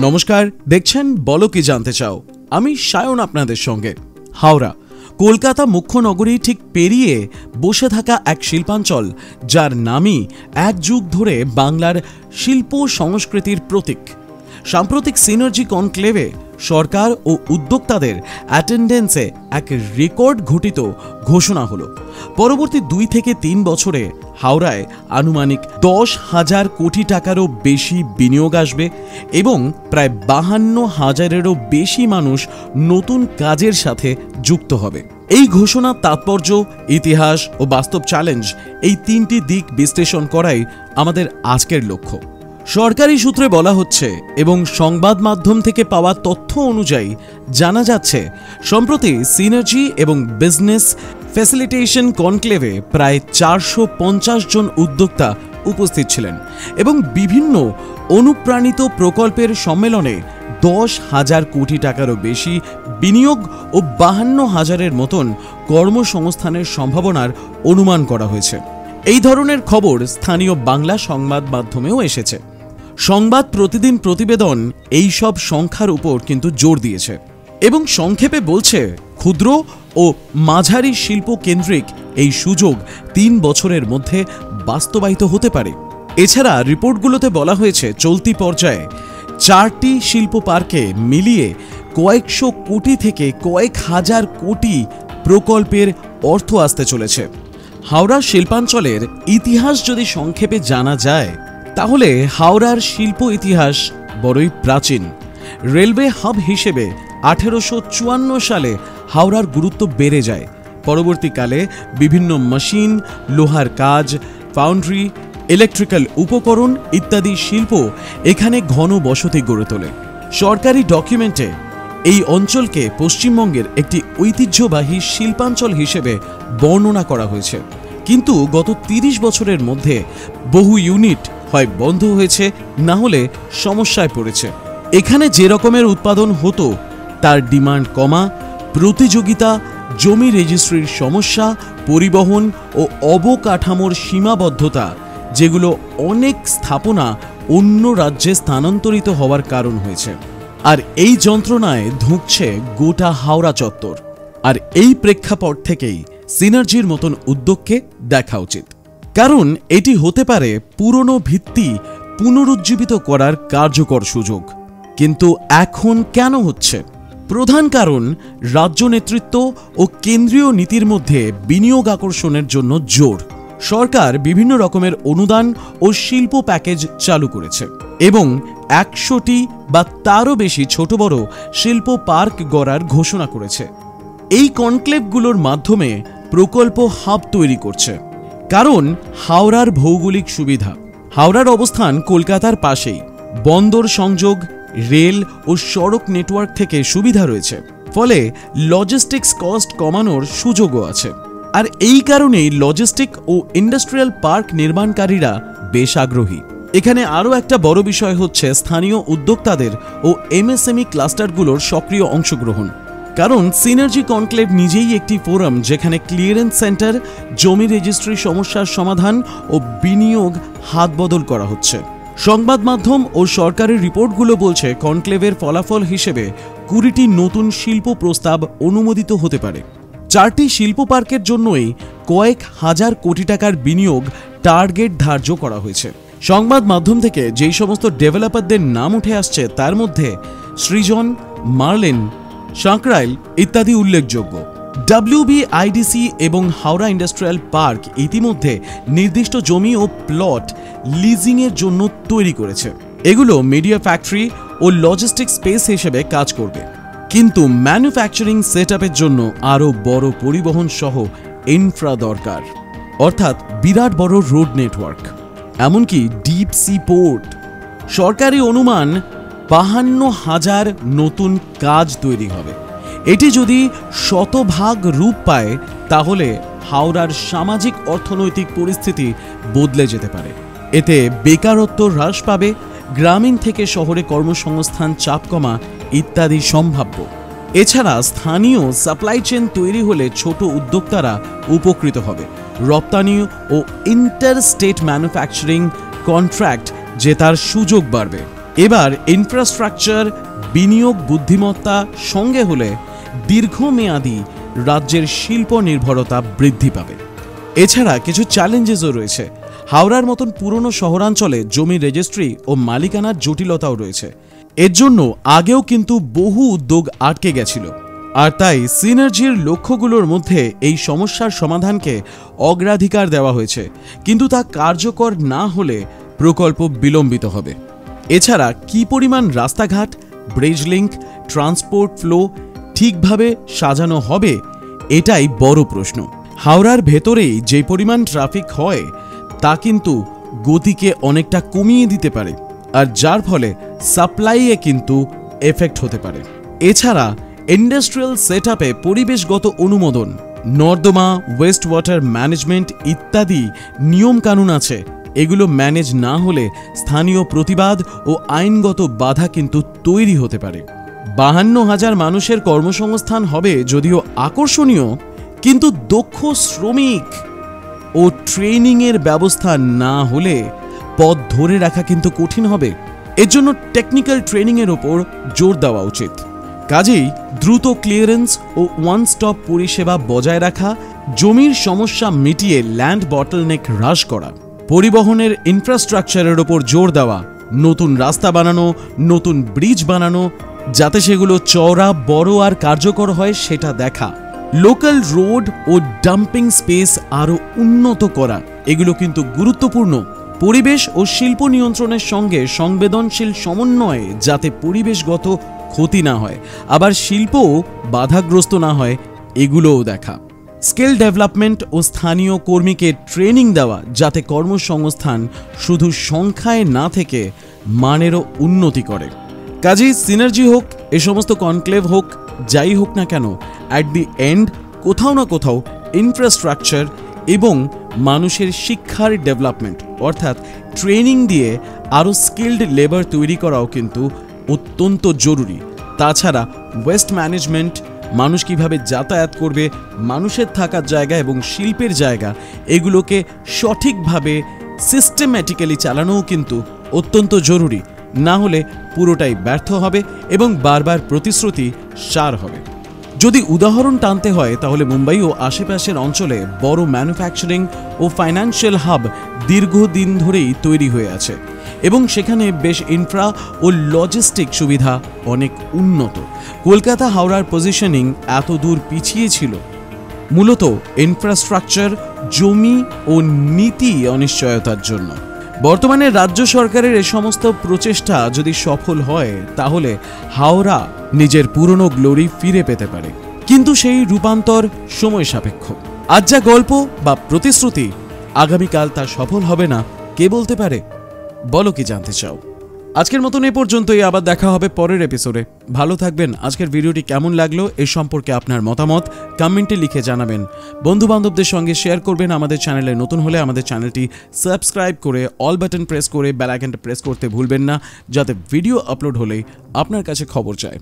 নমস্কার, দেখছেন বলো কি জানতে চাও। আমি সায়ন আপনাদের সঙ্গে। হাওড়া কলকাতা মুখ্য নগরী ঠিক পেরিয়ে বসে থাকা এক শিল্পাঞ্চল, যার নামই এক যুগ ধরে বাংলার শিল্প সংস্কৃতির প্রতীক। সাম্প্রতিক সিনার্জি কনক্লেভে সরকার ও উদ্যোক্তাদের অ্যাটেন্ডেন্সে এক রেকর্ড ঘটিত ঘোষণা হলো। পরবর্তী 2 থেকে 3 বছরে হাওড়ায় আনুমানিক 10,000 কোটি টাকারও বেশি বিনিয়োগ আসবে এবং প্রায় 52,000-এরও বেশি মানুষ নতুন কাজের সাথে যুক্ত হবে। এই ঘোষণার তাৎপর্য, ইতিহাস ও বাস্তব চ্যালেঞ্জ, এই 3টি দিক বিশ্লেষণ করাই আমাদের আজকের লক্ষ্য। সরকারি সূত্রে বলা হচ্ছে এবং সংবাদ মাধ্যম থেকে পাওয়া তথ্য অনুযায়ী জানা যাচ্ছে, সম্প্রতি সিনার্জি এবং বিজনেস ফ্যাসিলিটেশন কনক্লেভে প্রায় 450 জন উদ্যোক্তা উপস্থিত ছিলেন এবং বিভিন্ন অনুপ্রাণিত প্রকল্পের সম্মেলনে 10,000 কোটি টাকারও বেশি বিনিয়োগ ও 52,000-এর মতন কর্মসংস্থানের সম্ভাবনার অনুমান করা হয়েছে। এই ধরনের খবর স্থানীয় বাংলা সংবাদ মাধ্যমেও এসেছে। সংবাদ প্রতিদিন প্রতিবেদন এই সব সংখ্যার উপর কিন্তু জোর দিয়েছে এবং সংক্ষেপে বলছে, ক্ষুদ্র ও মাঝারি শিল্প কেন্দ্রিক এই সুযোগ 3 বছরের মধ্যে বাস্তবায়িত হতে পারে। এছাড়া রিপোর্টগুলোতে বলা হয়েছে, চলতি পর্যায়ে 4টি শিল্প পার্কে মিলিয়ে কয়েকশো কোটি থেকে কয়েক হাজার কোটি প্রকল্পের অর্থ আসতে চলেছে। হাওড়া শিল্পাঞ্চলের ইতিহাস যদি সংক্ষেপে জানা যায়, তাহলে হাওড়ার শিল্প ইতিহাস বড়ই প্রাচীন। রেলওয়ে হাব হিসেবে 1854 সালে হাওড়ার গুরুত্ব বেড়ে যায়। পরবর্তীকালে বিভিন্ন মেশিন, লোহার কাজ, ফাউন্ড্রি, ইলেকট্রিক্যাল উপকরণ ইত্যাদি শিল্প এখানে ঘন বসতি গড়ে তোলে। সরকারি ডকুমেন্টে এই অঞ্চলকে পশ্চিমবঙ্গের একটি ঐতিহ্যবাহী শিল্পাঞ্চল হিসেবে বর্ণনা করা হয়েছে। কিন্তু গত 30 বছরের মধ্যে বহু ইউনিট হয় বন্ধ হয়েছে, না হলে সমস্যায় পড়েছে। এখানে যে রকমের উৎপাদন হতো তার ডিমান্ড কমা, প্রতিযোগিতা, জমি রেজিস্ট্রির সমস্যা, পরিবহন ও অবকাঠামোর সীমাবদ্ধতা, যেগুলো অনেক স্থাপনা অন্য রাজ্যে স্থানান্তরিত হওয়ার কারণ হয়েছে। আর এই যন্ত্রণায় ধুঁকছে গোটা হাওড়া চত্বর। আর এই প্রেক্ষাপট থেকেই সিনার্জির মতন উদ্যোগকে দেখা উচিত, কারণ এটি হতে পারে পুরনো ভিত্তি পুনরুজ্জীবিত করার কার্যকর সুযোগ। কিন্তু এখন কেন হচ্ছে? প্রধান কারণ, রাজ্য নেতৃত্ব ও কেন্দ্রীয় নীতির মধ্যে বিনিয়োগ আকর্ষণের জন্য জোর। সরকার বিভিন্ন রকমের অনুদান ও শিল্প প্যাকেজ চালু করেছে এবং 100টি বা তারও বেশি ছোট বড় শিল্প পার্ক গড়ার ঘোষণা করেছে। এই কনক্লেভগুলোর মাধ্যমে প্রকল্প হাব তৈরি করছে। কারণ হাওড়ার ভৌগোলিক সুবিধা। হাওড়ার অবস্থান কলকাতার পাশেই, বন্দর সংযোগ, রেল ও সড়ক নেটওয়ার্ক থেকে সুবিধা রয়েছে, ফলে লজিস্টিক্স কস্ট কমানোর সুযোগও আছে। আর এই কারণেই লজিস্টিক ও ইন্ডাস্ট্রিয়াল পার্ক নির্মাণকারীরা বেশ আগ্রহী। এখানে আরও একটা বড় বিষয় হচ্ছে স্থানীয় উদ্যোক্তাদের ও এমএসএমই ক্লাস্টারগুলোর সক্রিয় অংশগ্রহণ। কারণ সিনার্জি কনক্লেভ নিজেই একটি ফোরাম যেখানে ক্লিয়ারেন্স সেন্টার, জমি রেজিস্ট্রি সমস্যার সমাধান ও বিনিয়োগ হাত বদল করা হচ্ছে। সংবাদ মাধ্যম ও সরকারের রিপোর্টগুলো বলছে, কনক্লেভের ফলাফল হিসেবে 20টি নতুন শিল্প প্রস্তাব অনুমোদিত হতে পারে। 4টি শিল্প পার্কের জন্যই কয়েক হাজার কোটি টাকার বিনিয়োগ টার্গেট ধার্য করা হয়েছে। সংবাদ মাধ্যম থেকে যেই সমস্ত ডেভেলপারদের নাম উঠে আসছে, তার মধ্যে সৃজন, মার্লিন, সাঁকরাইল ইত্যাদি উল্লেখযোগ্য। WBIDC এবং হাওড়া ইন্ডাস্ট্রিয়াল পার্ক ইতিমধ্যে নির্দিষ্ট জমি ও প্লট লিজিংয়ের জন্য তৈরি করেছে। এগুলো মিডিয়া ফ্যাক্টরি ও লজিস্টিক স্পেস হিসেবে কাজ করবে। কিন্তু ম্যানুফ্যাকচারিং সেটআপের জন্য আরও বড় পরিবহন সহ ইনফ্রা দরকার, অর্থাৎ বিরাট বড় রোড নেটওয়ার্ক, এমনকি ডিপ সি পোর্ট। সরকারি অনুমান 52,000 নতুন কাজ তৈরি হবে। এটি যদি শতভাগ রূপ পায়, তাহলে হাওড়ার সামাজিক অর্থনৈতিক পরিস্থিতি বদলে যেতে পারে। এতে বেকারত্ব হ্রাস পাবে, গ্রামীণ থেকে শহরে কর্মসংস্থান চাপ কমা ইত্যাদি সম্ভাব্য। এছাড়া স্থানীয় সাপ্লাই চেন তৈরি হলে ছোট উদ্যোক্তারা উপকৃত হবে। রপ্তানি ও ইন্টারস্টেট ম্যানুফ্যাকচারিং কন্ট্রাক্ট জেতার সুযোগ বাড়বে। এবার ইনফ্রাস্ট্রাকচার বিনিয়োগ বুদ্ধিমত্তা সঙ্গে হলে দীর্ঘমেয়াদী রাজ্যের শিল্প নির্ভরতা বৃদ্ধি পাবে। এছাড়া কিছু চ্যালেঞ্জেসও রয়েছে। হাওড়ার মতন পুরনো শহরাঞ্চলে জমির রেজিস্ট্রি ও মালিকানার জটিলতাও রয়েছে। এর জন্য আগেও কিন্তু বহু উদ্যোগ আটকে গেছিল। আর তাই সিনার্জির লক্ষ্যগুলোর মধ্যে এই সমস্যার সমাধানকে অগ্রাধিকার দেওয়া হয়েছে, কিন্তু তা কার্যকর না হলে প্রকল্প বিলম্বিত হবে। এছাড়া কি পরিমাণ রাস্তাঘাট, ব্রিজ লিঙ্ক, ট্রান্সপোর্ট ফ্লো ঠিকভাবে সাজানো হবে, এটাই বড় প্রশ্ন। হাওড়ার ভেতরেই যে পরিমাণ ট্রাফিক হয় তা কিন্তু গতিকে অনেকটা কমিয়ে দিতে পারে, আর যার ফলে সাপ্লাইয়ে কিন্তু এফেক্ট হতে পারে। এছাড়া ইন্ডাস্ট্রিয়াল সেটআপে পরিবেশগত অনুমোদন, নর্দমা, ওয়েস্ট ওয়াটার ম্যানেজমেন্ট ইত্যাদি নিয়মকানুন আছে। এগুলো ম্যানেজ না হলে স্থানীয় প্রতিবাদ ও আইনগত বাধা কিন্তু তৈরি হতে পারে। 52,000 মানুষের কর্মসংস্থান হবে যদিও আকর্ষণীয়, কিন্তু দক্ষ শ্রমিক ও ট্রেনিংয়ের ব্যবস্থা না হলে পথ ধরে রাখা কিন্তু কঠিন হবে। এর জন্য টেকনিক্যাল ট্রেনিংয়ের ওপর জোর দেওয়া উচিত। কাজেই দ্রুত ক্লিয়ারেন্স ও ওয়ান স্টপ পরিষেবা বজায় রাখা, জমির সমস্যা মিটিয়ে ল্যান্ড বটলনেক হ্রাস করা, পরিবহনের ইনফ্রাস্ট্রাকচারের ওপর জোর দেওয়া, নতুন রাস্তা বানানো, নতুন ব্রিজ বানানো, যাতে সেগুলো চওড়া, বড় আর কার্যকর হয় সেটা দেখা, লোকাল রোড ও ডাম্পিং স্পেস আরও উন্নত করা, এগুলো কিন্তু গুরুত্বপূর্ণ। পরিবেশ ও শিল্প নিয়ন্ত্রণের সঙ্গে সংবেদনশীল সমন্বয়ে যাতে পরিবেশগত ক্ষতি না হয়, আবার শিল্পও বাধাগ্রস্ত না হয়, এগুলোও দেখা। স্কিল ডেভেলপমেন্ট ও স্থানীয় কর্মীকে ট্রেনিং দেওয়া, যাতে কর্মসংস্থান শুধু সংখ্যায় না থেকে মানেরও উন্নতি করে। কাজেই সিনার্জি হোক, এ সমস্ত কনক্লেভ হোক, যাই হোক না কেন, অ্যাট দি এন্ড কোথাও না কোথাও ইনফ্রাস্ট্রাকচার এবং মানুষের শিক্ষার ডেভেলপমেন্ট অর্থাৎ ট্রেনিং দিয়ে আরও স্কিল্ড লেবার তৈরি করাও কিন্তু অত্যন্ত জরুরি। তাছাড়া ওয়েস্ট ম্যানেজমেন্ট, মানুষ কিভাবে যাতায়াত করবে, মানুষের থাকার জায়গা এবং শিল্পের জায়গা, এগুলোকে সঠিকভাবে সিস্টেম্যাটিক্যালি চালানোও কিন্তু অত্যন্ত জরুরি। না হলে পুরোটাই ব্যর্থ হবে এবং বারবার প্রতিশ্রুতি সার হবে। যদি উদাহরণ টানতে হয় তাহলে মুম্বাই ও আশেপাশের অঞ্চলে বড় ম্যানুফ্যাকচারিং ও ফাইন্যান্সিয়াল হাব দীর্ঘদিন ধরেই তৈরি হয়ে আছে এবং সেখানে বেশ ইনফ্রা ও লজিস্টিক সুবিধা অনেক উন্নত। কলকাতা হাওড়ার পজিশনিং এত দূর পিছিয়ে ছিল মূলত ইনফ্রাস্ট্রাকচার, জমি ও নীতি অনিশ্চয়তার জন্য। বর্তমানে রাজ্য সরকারের এই সমস্ত প্রচেষ্টা যদি সফল হয় তাহলে হাওড়া নিজের পুরনো গ্লোরি ফিরে পেতে পারে, কিন্তু সেই রূপান্তর সময় সাপেক্ষ। আজ যা গল্প বা প্রতিশ্রুতি, আগামীকাল তা সফল হবে না কে বলতে পারে? বলো কি জানতে চাও? আজকের মতন এ পর্যন্তই, আবার দেখা হবে পরের এপিসোডে। ভালো থাকবেন। আজকের ভিডিওটি কেমন লাগলো এ সম্পর্কে আপনার মতামত কমেন্টে লিখে জানাবেন। বন্ধু বান্ধবদের সঙ্গে শেয়ার করবেন। আমাদের চ্যানেলে নতুন হলে আমাদের চ্যানেলটি সাবস্ক্রাইব করে অল বাটন প্রেস করে বেল আইকনটা প্রেস করতে ভুলবেন না, যাতে ভিডিও আপলোড হলেই আপনার কাছে খবর যায়।